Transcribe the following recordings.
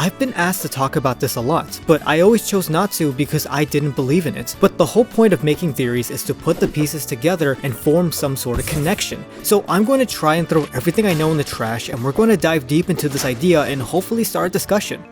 I've been asked to talk about this a lot, but I always chose not to because I didn't believe in it. But the whole point of making theories is to put the pieces together and form some sort of connection. So I'm going to try and throw everything I know in the trash, and we're going to dive deep into this idea and hopefully start a discussion.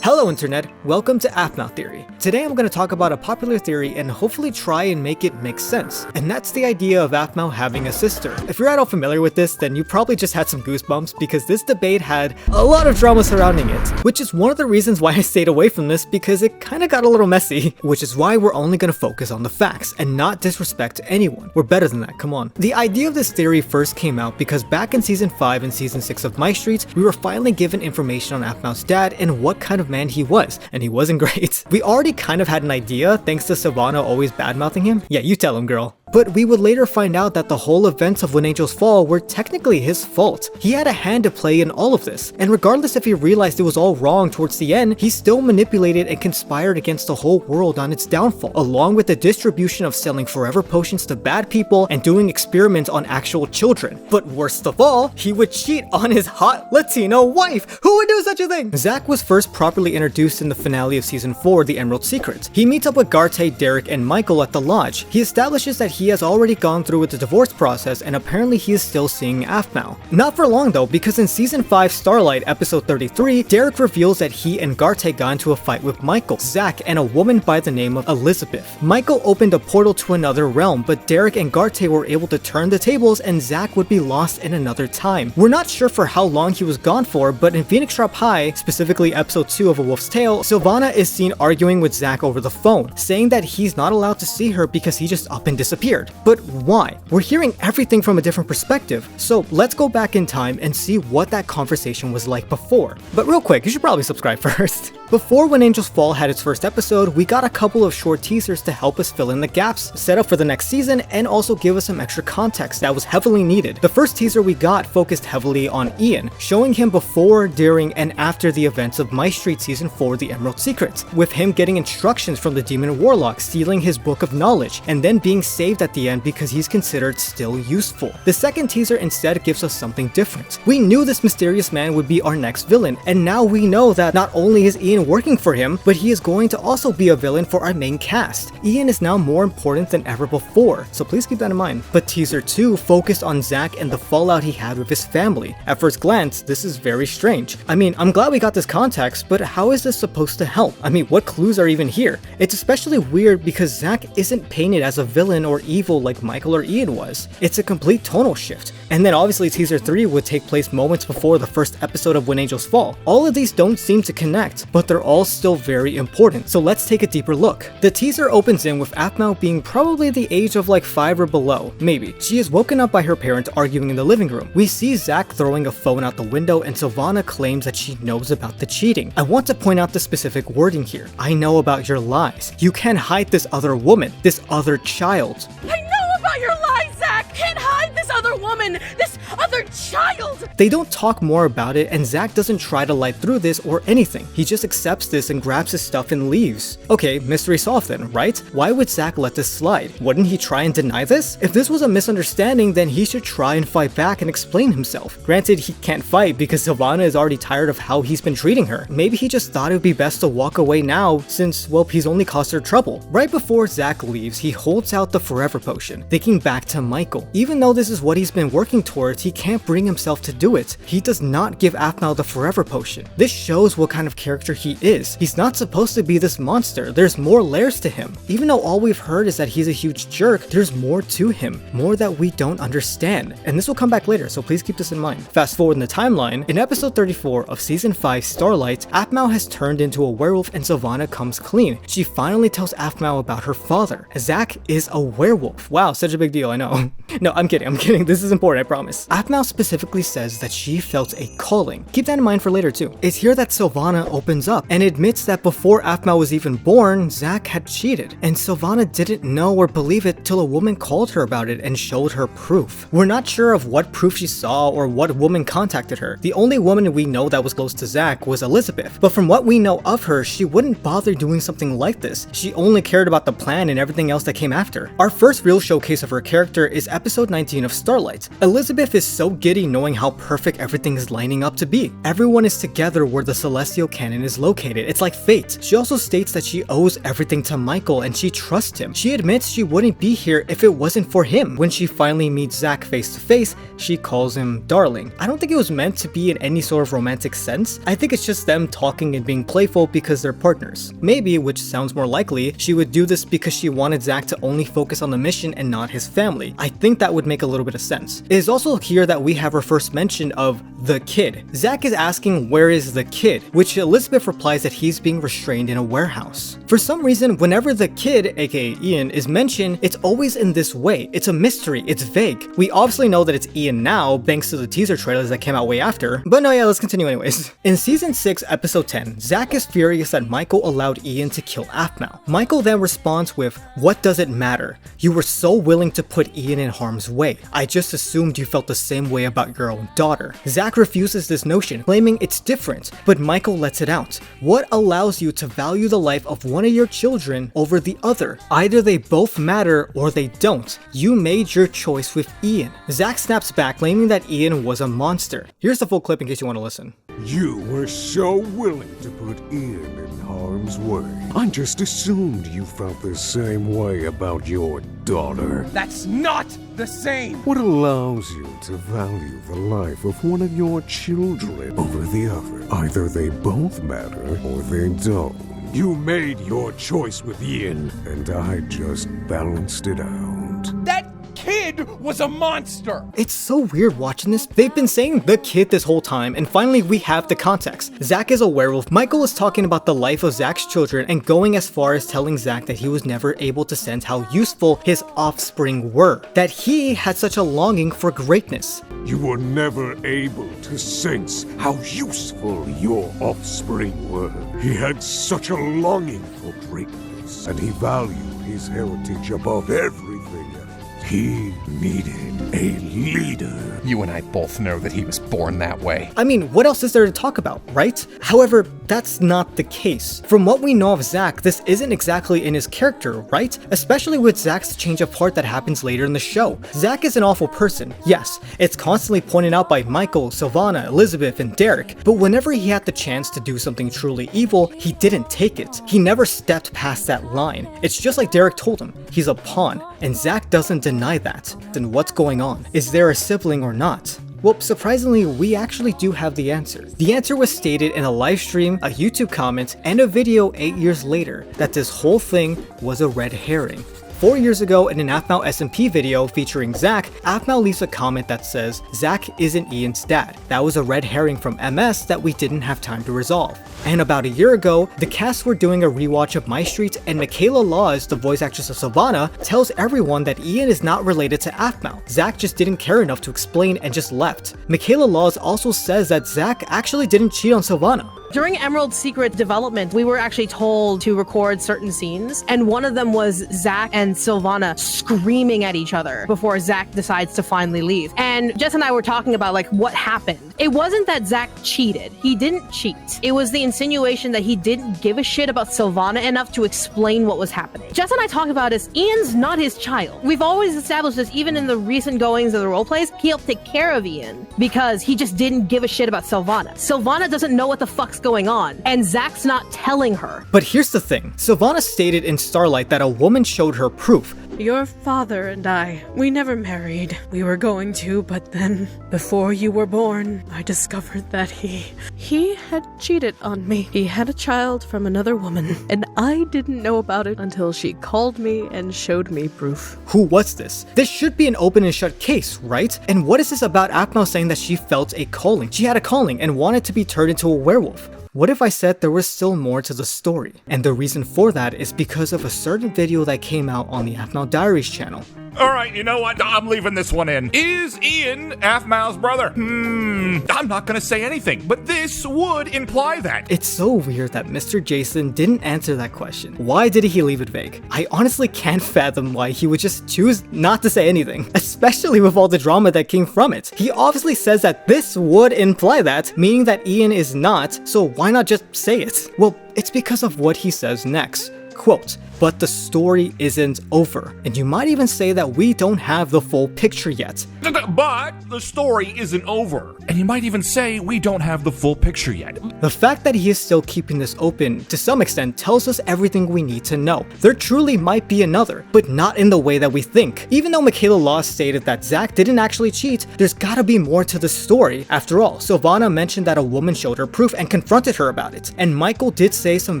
Hello Internet, welcome to Aphmau Theory. Today I'm going to talk about a popular theory and hopefully try and make it make sense. And that's the idea of Aphmau having a sister. If you're at all familiar with this, then you probably just had some goosebumps because this debate had a lot of drama surrounding it. Which is one of the reasons why I stayed away from this, because it kinda got a little messy. Which is why we're only going to focus on the facts and not disrespect anyone. We're better than that, come on. The idea of this theory first came out because back in season 5 and season 6 of Mystreet, we were finally given information on Aphmau's dad and what kind of man he was, and he wasn't great. We already kind of had an idea thanks to Sylvana always badmouthing him. Yeah, you tell him, girl. But we would later find out that the whole events of When Angels Fall were technically his fault. He had a hand to play in all of this, and regardless if he realized it was all wrong towards the end, he still manipulated and conspired against the whole world on its downfall, along with the distribution of selling forever potions to bad people and doing experiments on actual children. But worst of all, he would cheat on his hot Latino wife! Who would do such a thing? Zack was first properly introduced in the finale of season 4, The Emerald Secret. He meets up with Garte, Derek, and Michael at the lodge. He establishes that he has already gone through with the divorce process, and apparently he is still seeing Aphmau. Not for long though, because in season 5 Starlight episode 33, Derek reveals that he and Garte got into a fight with Michael, Zack, and a woman by the name of Elizabeth. Michael opened a portal to another realm, but Derek and Garte were able to turn the tables and Zack would be lost in another time. We're not sure for how long he was gone for, but in Phoenix Drop High, specifically episode 2 of A Wolf's Tale, Sylvana is seen arguing with Zack over the phone, saying that he's not allowed to see her because he just up and disappeared. But why? We're hearing everything from a different perspective, so let's go back in time and see what that conversation was like before. But real quick, you should probably subscribe first. Before When Angels Fall had its first episode, we got a couple of short teasers to help us fill in the gaps, set up for the next season, and also give us some extra context that was heavily needed. The first teaser we got focused heavily on Ian, showing him before, during, and after the events of Mystreet season 4, The Emerald Secret, with him getting instructions from the demon warlock, stealing his book of knowledge, and then being saved at the end because he's considered still useful. The second teaser instead gives us something different. We knew this mysterious man would be our next villain, and now we know that not only is Ian working for him, but he is going to also be a villain for our main cast. Ian is now more important than ever before, so please keep that in mind. But teaser 2 focused on Zack and the fallout he had with his family. At first glance, this is very strange. I mean, I'm glad we got this context, but how is this supposed to help? I mean, what clues are even here? It's especially weird because Zack isn't painted as a villain or evil like Michael or Ian was. It's a complete tonal shift. And then obviously teaser 3 would take place moments before the first episode of When Angels Fall. All of these don't seem to connect, but they're all still very important, so let's take a deeper look. The teaser opens in with Aphmau being probably the age of like 5 or below, maybe. She is woken up by her parents arguing in the living room. We see Zack throwing a phone out the window and Sylvana claims that she knows about the cheating. I want to point out the specific wording here. I know about your lies. You can't hide this other woman, this other child. I know about your lies, Zack! Can't hide this other woman, this other child! They don't talk more about it, and Zack doesn't try to light through this or anything. He just accepts this and grabs his stuff and leaves. Okay, mystery solved then, right? Why would Zack let this slide? Wouldn't he try and deny this? If this was a misunderstanding, then he should try and fight back and explain himself. Granted, he can't fight because Sylvana is already tired of how he's been treating her. Maybe he just thought it would be best to walk away now since, well, he's only caused her trouble. Right before Zack leaves, he holds out the forever potion, thinking back to Michael. Even though this is what he's been working towards, he can't bring himself to do it. He does not give Aphmau the forever potion. This shows what kind of character he is. He's not supposed to be this monster. There's more layers to him. Even though all we've heard is that he's a huge jerk, there's more to him, more that we don't understand. And this will come back later, so please keep this in mind. Fast forward in the timeline, in episode 34 of season 5 Starlight, Aphmau has turned into a werewolf and Sylvana comes clean. She finally tells Aphmau about her father. Zack is a werewolf. Wow, such a big deal, I know. No, I'm kidding. This is important, I promise. Aphmau specifically says that she felt a calling. Keep that in mind for later too. It's here that Sylvana opens up and admits that before Aphmau was even born, Zack had cheated. And Sylvana didn't know or believe it till a woman called her about it and showed her proof. We're not sure of what proof she saw or what woman contacted her. The only woman we know that was close to Zack was Elizabeth. But from what we know of her, she wouldn't bother doing something like this. She only cared about the plan and everything else that came after. Our first real showcase of her character is episode 19 of Starlight. Elizabeth is so giddy knowing how perfect everything is lining up to be. Everyone is together where the celestial canon is located. It's like fate. She also states that she owes everything to Michael and she trusts him. She admits she wouldn't be here if it wasn't for him. When she finally meets Zach face to face, she calls him darling. I don't think it was meant to be in any sort of romantic sense. I think it's just them talking and being playful because they're partners. Maybe, which sounds more likely, she would do this because she wanted Zach to only focus on the mission and not his family. I think that would make a little bit of sense. It is also here that we have our first mention of the kid. Zach is asking where is the kid, which Elizabeth replies that he's being restrained in a warehouse. For some reason, whenever the kid, aka Ian, is mentioned, it's always in this way. It's a mystery, it's vague. We obviously know that it's Ian now, thanks to the teaser trailers that came out way after, but no, yeah, let's continue anyways. In season 6, episode 10, Zach is furious that Michael allowed Ian to kill Aphmau. Michael then responds with, "What does it matter? You were so willing to put Ian in harm's way. I just assumed you felt the same way about your own daughter." Zach refuses this notion, claiming it's different, but Michael lets it out. What allows you to value the life of one of your children over the other? Either they both matter or they don't. You made your choice with Ian. Zach snaps back, claiming that Ian was a monster. Here's the full clip in case you want to listen. You were so willing to put Ian in harm's way. I just assumed you felt the same way about your daughter. That's not the same! What allows you to value the life of one of your children over the other? Either they both matter or they don't. You made your choice with Ian, and I just balanced it out. That kid was a monster! It's so weird watching this. They've been saying the kid this whole time, and finally we have the context. Zach is a werewolf. Michael is talking about the life of Zach's children and going as far as telling Zach that he was never able to sense how useful his offspring were. That he had such a longing for greatness. You were never able to sense how useful your offspring were. He had such a longing for greatness, and he valued his heritage above everything else. He needed a leader. You and I both know that he was born that way. I mean, what else is there to talk about, right? However, that's not the case. From what we know of Zach, this isn't exactly in his character, right? Especially with Zach's change of heart that happens later in the show. Zach is an awful person. Yes, it's constantly pointed out by Michael, Sylvana, Elizabeth, and Derek, but whenever he had the chance to do something truly evil, he didn't take it. He never stepped past that line. It's just like Derek told him, he's a pawn, and Zach doesn't deny that. Then what's going on? Is there a sibling or not? Well, surprisingly, we actually do have the answer. The answer was stated in a live stream, a YouTube comment, and a video 8 years later, that this whole thing was a red herring. 4 years ago, in an Aphmau SMP video featuring Zach, Aphmau leaves a comment that says, "Zach isn't Ian's dad. That was a red herring from MS that we didn't have time to resolve." And about a year ago, the cast were doing a rewatch of Mystreet, and Michaela Laws, the voice actress of Sylvana, tells everyone that Ian is not related to Aphmau. Zach just didn't care enough to explain and just left. Michaela Laws also says that Zach actually didn't cheat on Sylvana. During Emerald's secret development, we were actually told to record certain scenes, and one of them was Zach and Sylvana screaming at each other before Zach decides to finally leave. And Jess and I were talking about like what happened. It wasn't that Zach cheated. He didn't cheat. It was the insinuation that he didn't give a shit about Sylvana enough to explain what was happening. Jess and I talked about this. Ian's not his child. We've always established this, even in the recent goings of the roleplays. He helped take care of Ian because he just didn't give a shit about Sylvana. Sylvana doesn't know what the fuck's going on, and Zach's not telling her. But here's the thing. Sylvana stated in Starlight that a woman showed her proof. Your father and I, we never married. We were going to, but then, before you were born, I discovered that he had cheated on me. He had a child from another woman, and I didn't know about it until she called me and showed me proof. Who was this? This should be an open and shut case, right? And what is this about Aphmau saying that she felt a calling? She had a calling and wanted to be turned into a werewolf. What if I said there was still more to the story? And the reason for that is because of a certain video that came out on the Aphmau Diaries channel. Alright, you know what? I'm leaving this one in. Is Ian Aphmau's brother? I'm not gonna say anything, but this would imply that. It's so weird that Mr. Jason didn't answer that question. Why did he leave it vague? I honestly can't fathom why he would just choose not to say anything, especially with all the drama that came from it. He obviously says that this would imply that, meaning that Ian is not, so why not just say it? Well, it's because of what he says next. Quote, but the story isn't over. And you might even say that we don't have the full picture yet. But the story isn't over. And you might even say we don't have the full picture yet. The fact that he is still keeping this open, to some extent, tells us everything we need to know. There truly might be another, but not in the way that we think. Even though Michaela Law stated that Zach didn't actually cheat, there's gotta be more to the story. After all, Sylvana mentioned that a woman showed her proof and confronted her about it. And Michael did say some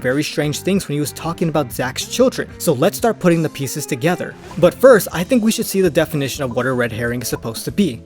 very strange things when he was talking about Zach's children. So let's start putting the pieces together. But first, I think we should see the definition of what a red herring is supposed to be.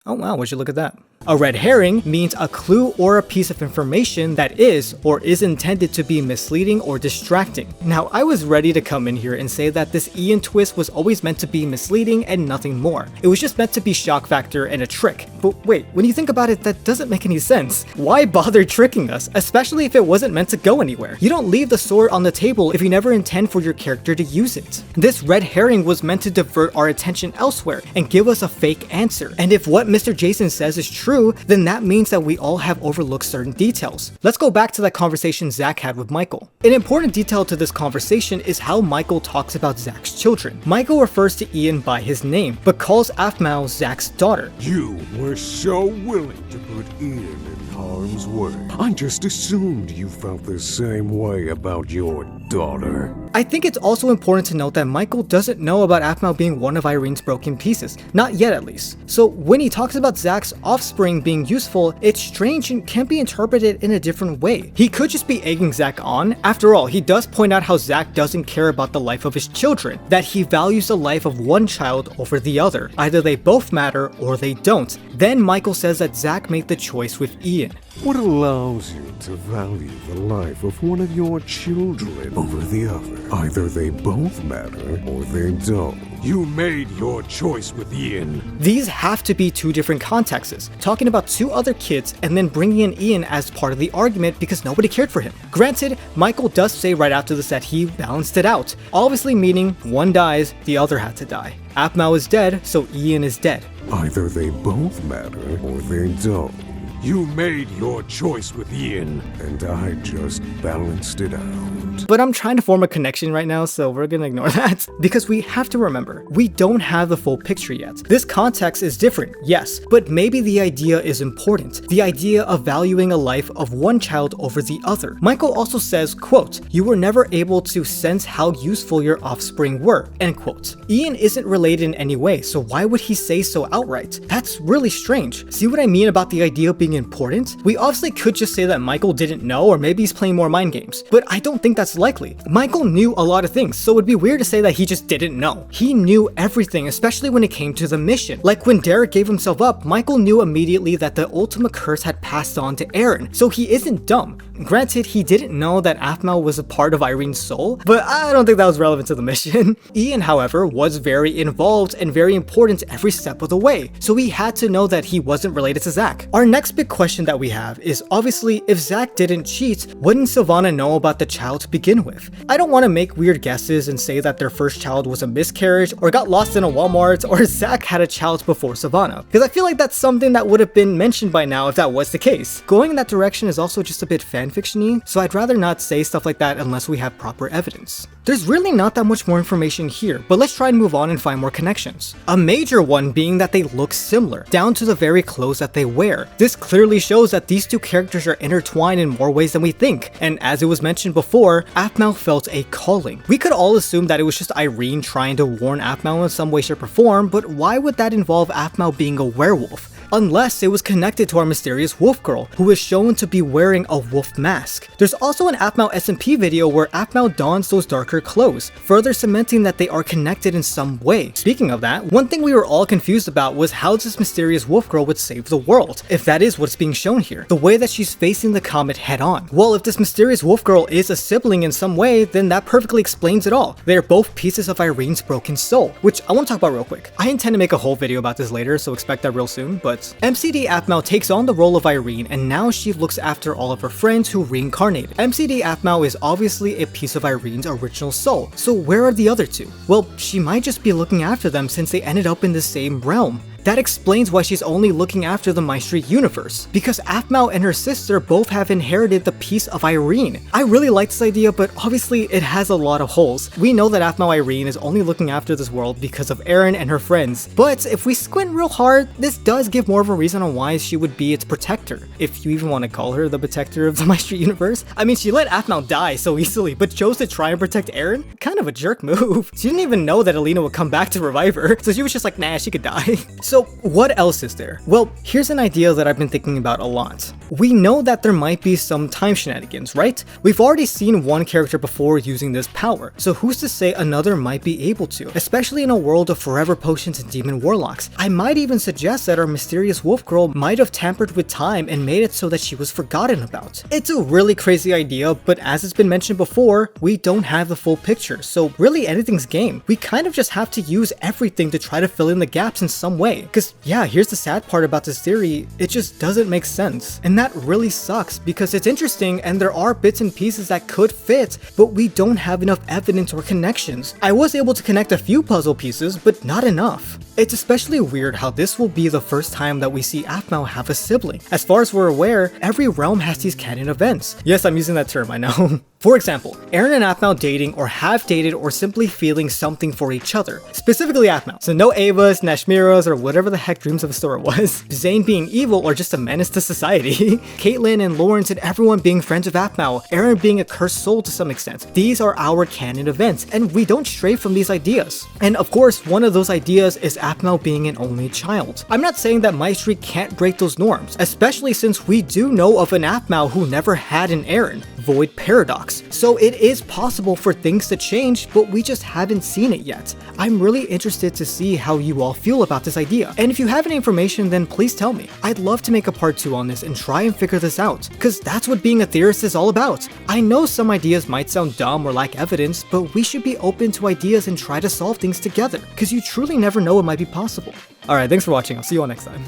Oh wow, would you look at that? A red herring means a clue or a piece of information that is or is intended to be misleading or distracting. Now, I was ready to come in here and say that this Ian twist was always meant to be misleading and nothing more. It was just meant to be shock factor and a trick. But wait, when you think about it, that doesn't make any sense. Why bother tricking us, especially if it wasn't meant to go anywhere? You don't leave the sword on the table if you never intend for your character to use it. This red herring was meant to divert our attention elsewhere and give us a fake answer. And if what Mr. Jason says is true, then that means that we all have overlooked certain details. Let's go back to that conversation Zach had with Michael. An important detail to this conversation is how Michael talks about Zach's children. Michael refers to Ian by his name, but calls Aphmau Zach's daughter. You were so willing to put Ian in harm's way. I just assumed you felt the same way about your daughter. I think it's also important to note that Michael doesn't know about Aphmau being one of Irene's broken pieces, not yet at least. So when he talks about Zach's offspring being useful, it's strange and can be interpreted in a different way. He could just be egging Zach on. After all, he does point out how Zach doesn't care about the life of his children, that he values the life of one child over the other. Either they both matter or they don't. Then Michael says that Zach made the choice with Ian. What allows you to value the life of one of your children over the other? Either they both matter or they don't. You made your choice with Ian. These have to be two different contexts, talking about two other kids and then bringing in Ian as part of the argument because nobody cared for him. Granted, Michael does say right after this that he balanced it out, obviously meaning one dies, the other had to die. Aphmau is dead, so Ian is dead. Either they both matter or they don't. You made your choice with Ian, and I just balanced it out. But I'm trying to form a connection right now, so we're gonna ignore that. Because we have to remember, we don't have the full picture yet. This context is different, yes, but maybe the idea is important. The idea of valuing a life of one child over the other. Michael also says, quote, "You were never able to sense how useful your offspring were," end quote. Ian isn't related in any way, so why would he say so outright? That's really strange. See what I mean about the idea of being important? We obviously could just say that Michael didn't know, or maybe he's playing more mind games, but I don't think that's likely. Michael knew a lot of things, so it'd be weird to say that he just didn't know. He knew everything, especially when it came to the mission. Like when Derek gave himself up, Michael knew immediately that the ultimate curse had passed on to Aaron, so he isn't dumb. Granted, he didn't know that Aphmau was a part of Irene's soul, but I don't think that was relevant to the mission. Ian, however, was very involved and very important every step of the way, so he had to know that he wasn't related to Zach. Our next big question that we have is obviously, if Zach didn't cheat, wouldn't Sylvana know about the child to begin with? I don't want to make weird guesses and say that their first child was a miscarriage or got lost in a Walmart or Zach had a child before Sylvana, because I feel like that's something that would have been mentioned by now if that was the case. Going in that direction is also just a bit fanfiction-y, so I'd rather not say stuff like that unless we have proper evidence. There's really not that much more information here, but let's try and move on and find more connections. A major one being that they look similar, down to the very clothes that they wear. This clearly shows that these two characters are intertwined in more ways than we think, and as it was mentioned before, Aphmau felt a calling. We could all assume that it was just Irene trying to warn Aphmau in some way, shape, or form, but why would that involve Aphmau being a werewolf? Unless it was connected to our mysterious wolf girl, who is shown to be wearing a wolf mask. There's also an Aphmau SMP video where Aphmau dons those darker clothes, further cementing that they are connected in some way. Speaking of that, one thing we were all confused about was how this mysterious wolf girl would save the world, if that is what's being shown here. The way that she's facing the comet head on. Well, if this mysterious wolf girl is a sibling in some way, then that perfectly explains it all. They are both pieces of Irene's broken soul, which I want to talk about real quick. I intend to make a whole video about this later, so expect that real soon, but MCD Aphmau takes on the role of Irene, and now she looks after all of her friends who reincarnated. MCD Aphmau is obviously a piece of Irene's original soul, so where are the other two? Well, she might just be looking after them since they ended up in the same realm. That explains why she's only looking after the Mystreet universe, because Aphmau and her sister both have inherited the piece of Irene. I really like this idea, but obviously it has a lot of holes. We know that Aphmau Irene is only looking after this world because of Eren and her friends, but if we squint real hard, this does give more of a reason on why she would be its protector, if you even want to call her the protector of the Mystreet universe. I mean, she let Aphmau die so easily, but chose to try and protect Eren? Kind of a jerk move. She didn't even know that Alina would come back to revive her, so she was just like, nah, she could die. So what else is there? Well, here's an idea that I've been thinking about a lot. We know that there might be some time shenanigans, right? We've already seen one character before using this power, so who's to say another might be able to, especially in a world of forever potions and demon warlocks. I might even suggest that our mysterious wolf girl might have tampered with time and made it so that she was forgotten about. It's a really crazy idea, but as it's been mentioned before, we don't have the full picture, so really anything's game. We kind of just have to use everything to try to fill in the gaps in some way. Cause yeah, here's the sad part about this theory, it just doesn't make sense. And that really sucks because it's interesting and there are bits and pieces that could fit, but we don't have enough evidence or connections. I was able to connect a few puzzle pieces, but not enough. It's especially weird how this will be the first time that we see Aphmau have a sibling. As far as we're aware, every realm has these canon events. Yes, I'm using that term, I know. For example, Eren and Aphmau dating or have dated or simply feeling something for each other. Specifically Aphmau. So no Avas, Nashmiras, or whatever the heck Dreams of Astora was. Zane being evil or just a menace to society. Caitlyn and Lawrence and everyone being friends of Aphmau. Eren being a cursed soul to some extent. These are our canon events, and we don't stray from these ideas. And of course, one of those ideas is Aphmau being an only child. I'm not saying that Mystreet can't break those norms, especially since we do know of an Aphmau who never had an Eren. Void Paradox. So it is possible for things to change, but we just haven't seen it yet. I'm really interested to see how you all feel about this idea. And if you have any information, then please tell me. I'd love to make a part 2 on this and try and figure this out, because that's what being a theorist is all about. I know some ideas might sound dumb or lack evidence, but we should be open to ideas and try to solve things together, because you truly never know what might be possible. Alright, thanks for watching. I'll see you all next time.